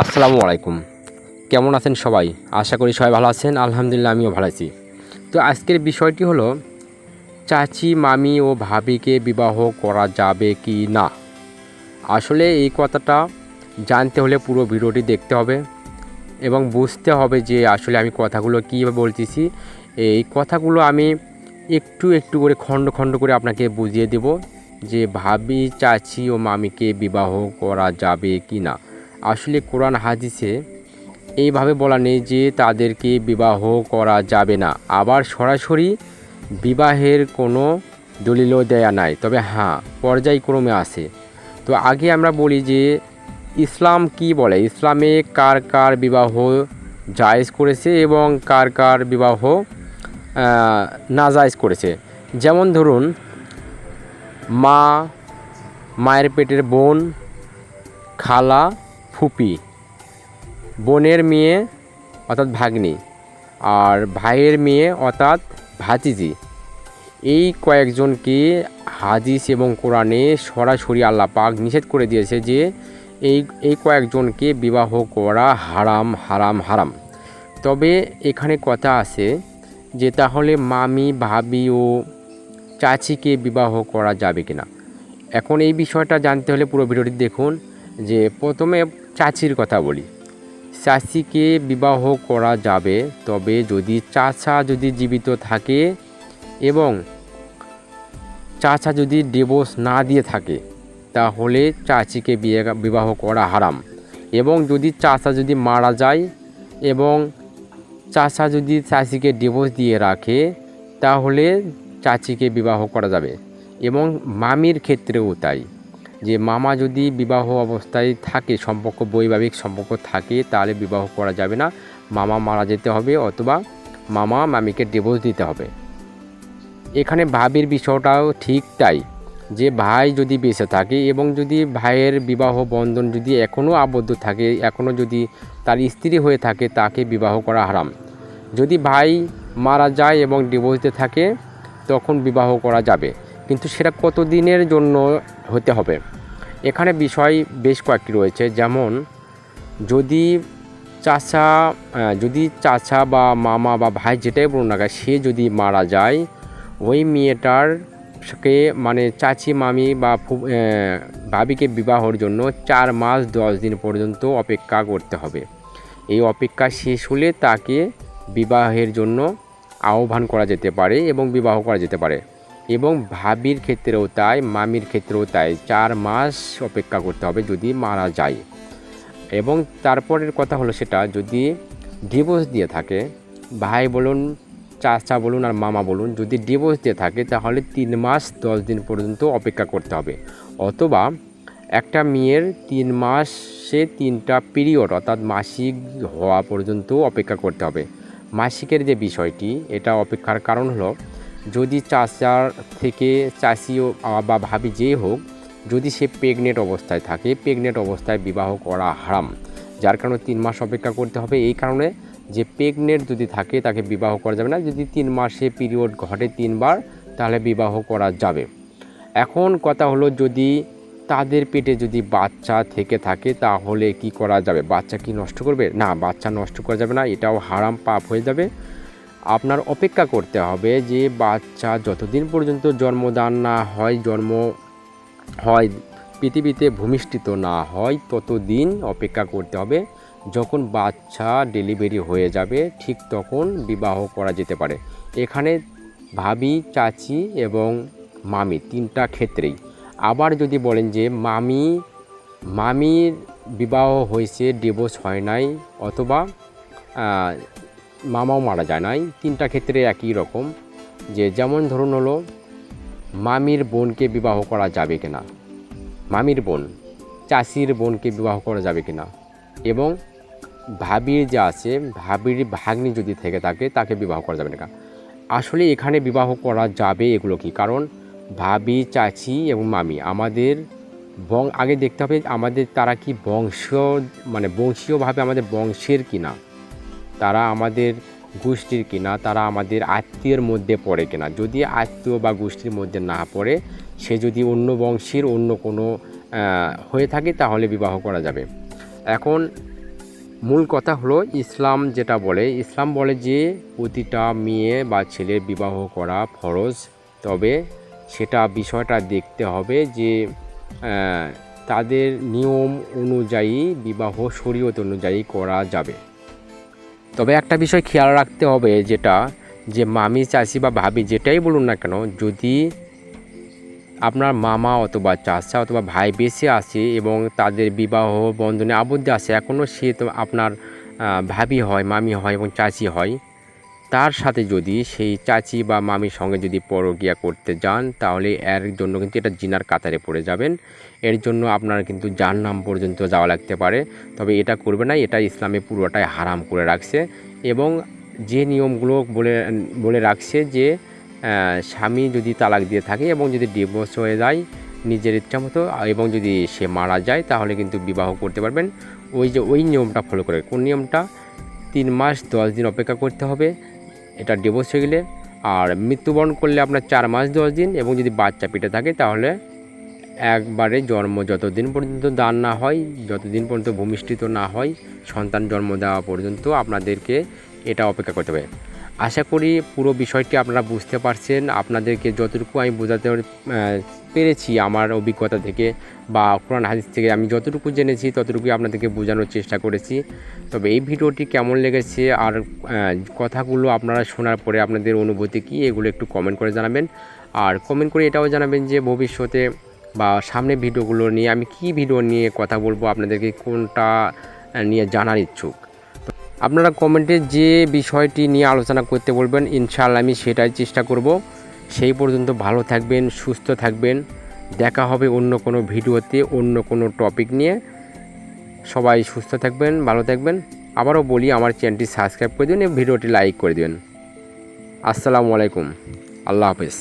আসসালামু আলাইকুম। কেমন আছেন সবাই? আশা করি সবাই ভালো আছেন। আলহামদুলিল্লাহ আমিও ভালো আছি। তো আজকের বিষয়টি হলো চাচি, মামি ও ভাবিকে বিবাহ করা যাবে কি না? আসলে এই কথাটা জানতে হলে পুরো ভিডিওটি দেখতে হবে এবং বুঝতে হবে যে আসলে আমি কথাগুলো কীভাবে বলতেছি। এই কথাগুলো আমি একটু করে খণ্ড করে আপনাকে বুঝিয়ে দেব যে ভাবি, চাচি ও মামিকে বিবাহ করা যাবে কি না। আসলে কোরআন হাদিসে এইভাবে বলা নেই যে তাদেরকে বিবাহ করা যাবে না, আবার সরাসরি বিবাহের কোনো দলিলও দেয়া নাই। তবে হ্যাঁ, পর্যায়ক্রমে আছে। তো আগে আমরা বলি যে ইসলাম কি বলে, ইসলামে কার কার বিবাহ জায়েজ করেছে এবং কার কার বিবাহ নাজায়েজ করেছে। যেমন ধরুন, মায়ের পেটের বোন, খালা, ফুপি, বোনের মেয়ে অর্থাৎ ভাগ্নি, আর ভাইয়ের মেয়ে অর্থাৎ ভাতিজি, এই কয়েকজনকে হাদিস এবং কোরআনে সরাসরি আল্লাহ পাক নিষেধ করে দিয়েছে যে এই কয়েকজনকে বিবাহ করা হারাম হারাম হারাম। তবে এখানে কথা আছে যে তাহলে মামি, ভাবি ও চাচিকে বিবাহ করা যাবে কিনা। এখন এই বিষয়টা জানতে হলে পুরো ভিডিওটি দেখুন। যে প্রথমে চাচির কথা বলি। চাচিকে বিবাহ করা যাবে, তবে যদি চাচা যদি জীবিত থাকে এবং চাচা যদি ডিভোর্স না দিয়ে থাকে তাহলে চাচিকে বিবাহ করা হারাম। এবং যদি চাচা যদি মারা যায় এবং চাচা যদি চাচিকে ডিভোর্স দিয়ে রাখে তাহলে চাচিকে বিবাহ করা যাবে। এবং মামির ক্ষেত্রেও তাই, যে মামা যদি বিবাহ অবস্থায় থাকে, সম্পর্ক বৈবাহিক সম্পর্ক থাকে, তাহলে বিবাহ করা যাবে না। মামা মারা যেতে হবে অথবা মামা মামিকে ডিভোর্স দিতে হবে। এখানে ভাবির বিষয়টাও ঠিক তাই, যে ভাই যদি বেঁচে থাকে এবং যদি ভাইয়ের বিবাহ বন্ধন যদি এখনও আবদ্ধ থাকে, এখনও যদি তার স্ত্রী হয়ে থাকে, তাকে বিবাহ করা হারাম। যদি ভাই মারা যায় এবং ডিভোর্সে থাকে তখন বিবাহ করা যাবে, কিন্তু সেটা কত দিনের জন্য হতে হবে। এখানে বিষয় বেশ কয়েকটি রয়েছে। যেমন যদি চাচা বা মামা বা ভাই যেটাই বলুন না, সে যদি মারা যায়, ওই মেয়েটার কে মানে চাচি, মামি বা ভাবিকে বিবাহর জন্য 4 মাস 10 দিন পর্যন্ত অপেক্ষা করতে হবে। এই অপেক্ষা শেষ হলে তাকে বিবাহের জন্য আহ্বান করা যেতে পারে এবং বিবাহ করা যেতে পারে। এবং ভাবির ক্ষেত্রেও তাই, মামির ক্ষেত্রেও তাই, 4 মাস অপেক্ষা করতে হবে যদি মারা যায়। এবং তারপরের কথা হলো, সেটা যদি ডিভোর্স দিয়ে থাকে, ভাই বলুন, চাচা বলুন আর মামা বলুন, যদি ডিভোর্স দিয়ে থাকে তাহলে 3 মাস 10 দিন পর্যন্ত অপেক্ষা করতে হবে। অথবা একটা মেয়ের 3 মাসে 3টা পিরিয়ড অর্থাৎ মাসিক হওয়া পর্যন্ত অপেক্ষা করতে হবে। মাসিকের যে বিষয়টি, এটা অপেক্ষার কারণ হলো, যদি চাচার থেকে চাচি বা ভাবি যেই হোক, যদি সে প্রেগনেন্ট অবস্থায় থাকে, প্রেগনেন্ট অবস্থায় বিবাহ করা হারাম। যার কারণে 3 মাস অপেক্ষা করতে হবে। এই কারণে যে প্রেগনেন্ট যদি থাকে তাকে বিবাহ করা যাবে না। যদি 3 মাসে পিরিয়ড ঘটে 3 বার, তাহলে বিবাহ করা যাবে। এখন কথা হলো, যদি তাদের পেটে যদি বাচ্চা থেকে থাকে তাহলে কি করা যাবে? বাচ্চা কি নষ্ট করবে? না, বাচ্চা নষ্ট করা যাবে না, এটাও হারাম, পাপ হয়ে যাবে। আপনার অপেক্ষা করতে হবে যে বাচ্চা যতদিন পর্যন্ত জন্মদান না হয়, পৃথিবীতে ভূমিষ্ঠিত না হয়, ততদিন অপেক্ষা করতে হবে। যখন বাচ্চা ডেলিভারি হয়ে যাবে ঠিক তখন বিবাহ করা যেতে পারে। এখানে ভাবি, চাচি এবং মামি 3টা ক্ষেত্রেই। আবার যদি বলেন যে মামির বিবাহ হয়েছে, ডিভোর্স হয় নাই, অথবা মামাও মারা যায় নাই, 3টা ক্ষেত্রে একই রকম। যে যেমন ধরুন হলো, মামির বোনকে বিবাহ করা যাবে কিনা, মামির বোন চাচির বোনকে বিবাহ করা যাবে কিনা, এবং ভাবির যে আছে, ভাবির ভাগ্নি যদি থেকে থাকে তাকে বিবাহ করা যাবে না। আসলে এখানে বিবাহ করা যাবে। এগুলো কি কারণ? ভাবি, চাচি এবং মামি আমাদের আগে দেখতে হবে আমাদের তারা কি বংশীয়ভাবে আমাদের বংশের কিনা, তারা আমাদের গোষ্ঠীর কিনা, তারা আমাদের আত্মীয়ের মধ্যে পড়ে কিনা। যদি আত্মীয় বা গোষ্ঠীর মধ্যে না পড়ে, সে যদি অন্য বংশের অন্য কোনো হয়ে থাকে তাহলে বিবাহ করা যাবে। এখন মূল কথা হলো ইসলাম যেটা বলে, ইসলাম বলে যে প্রতিটা মেয়ে বা ছেলের বিবাহ করা ফরজ, তবে সেটা বিষয়টা দেখতে হবে যে তাদের নিয়ম অনুযায়ী বিবাহ শরীয়ত অনুযায়ী করা যাবে। তবে একটা বিষয় খেয়াল রাখতে হবে, যেটা যে মামি চাচি বা ভাবি যেটাই বলুন না কেন, যদি আপনার মামা অথবা চাচা অথবা ভাই বেঁচে আছে এবং তাদের বিবাহ বন্ধনে আবদ্ধ আছে, এখনও সে তো আপনার ভাবি হয়, মামি হয় এবং চাচি হয়, তার সাথে যদি সেই চাচি বা মামির সঙ্গে যদি পরকীয়া করতে যান, তাহলে এর জন্য কিন্তু এটা জিনার কাতারে পড়ে যাবেন। এর জন্য আপনার কিন্তু জাহান্নাম পর্যন্ত যাওয়া লাগতে পারে। তবে এটা করবে না, এটা ইসলামে পুরোটাই হারাম করে রাখছে। এবং যে নিয়মগুলো বলে রাখছে যে স্বামী যদি তালাক দিয়ে থাকে এবং যদি ডিভোর্স হয়ে যায় নিজের ইচ্ছা মতো, এবং যদি সে মারা যায়, তাহলে কিন্তু বিবাহ করতে পারবেন। ওই নিয়মটা ফলো করে। কোন নিয়মটা? 3 মাস 10 দিন অপেক্ষা করতে হবে এটা ডিভোর্স হয়ে গেলে। আর মৃত্যুবরণ করলে আপনার 4 মাস 10 দিন, এবং যদি বাচ্চা পেটে থাকে তাহলে একবারে জন্ম যতদিন পর্যন্ত দান না হয়, যতদিন পর্যন্ত ভূমিষ্ঠিত না হয়, সন্তান জন্ম দেওয়া পর্যন্ত আপনাদেরকে এটা অপেক্ষা করতে হবে। আশা করি পুরো বিষয়টি আপনারা বুঝতে পারছেন। আপনাদেরকে যতটুকু আমি বোঝাতে পেরেছি আমার অভিজ্ঞতা থেকে বা কোরআন হাদিস থেকে আমি যতটুকু জেনেছি ততটুকুই আপনাদেরকে বোঝানোর চেষ্টা করেছি। তবে এই ভিডিওটি কেমন লেগেছে আর কথাগুলো আপনারা শোনার পরে আপনাদের অনুভূতি কী, এগুলো একটু কমেন্ট করে জানাবেন। আর কমেন্ট করে এটাও জানাবেন যে ভবিষ্যতে বা সামনে ভিডিওগুলো নিয়ে আমি কী ভিডিও নিয়ে কথা বলবো, আপনাদেরকে কোনটা নিয়ে জানার ইচ্ছুক। আপনারা কমেন্টে যে বিষয়টি নিয়ে আলোচনা করতে বলবেন, ইনশাআল্লাহ আমি সেটাই চেষ্টা করব। সেই পর্যন্ত ভালো থাকবেন, সুস্থ থাকবেন। দেখা হবে অন্য কোনো ভিডিওতে, অন্য কোনো টপিক নিয়ে। সবাই সুস্থ থাকবেন, ভালো থাকবেন। আবারও বলি, আমার চ্যানেলটি সাবস্ক্রাইব করে দিন এবং ভিডিওটি লাইক করে দিন। আসসালামু আলাইকুম, আল্লাহ হাফেজ।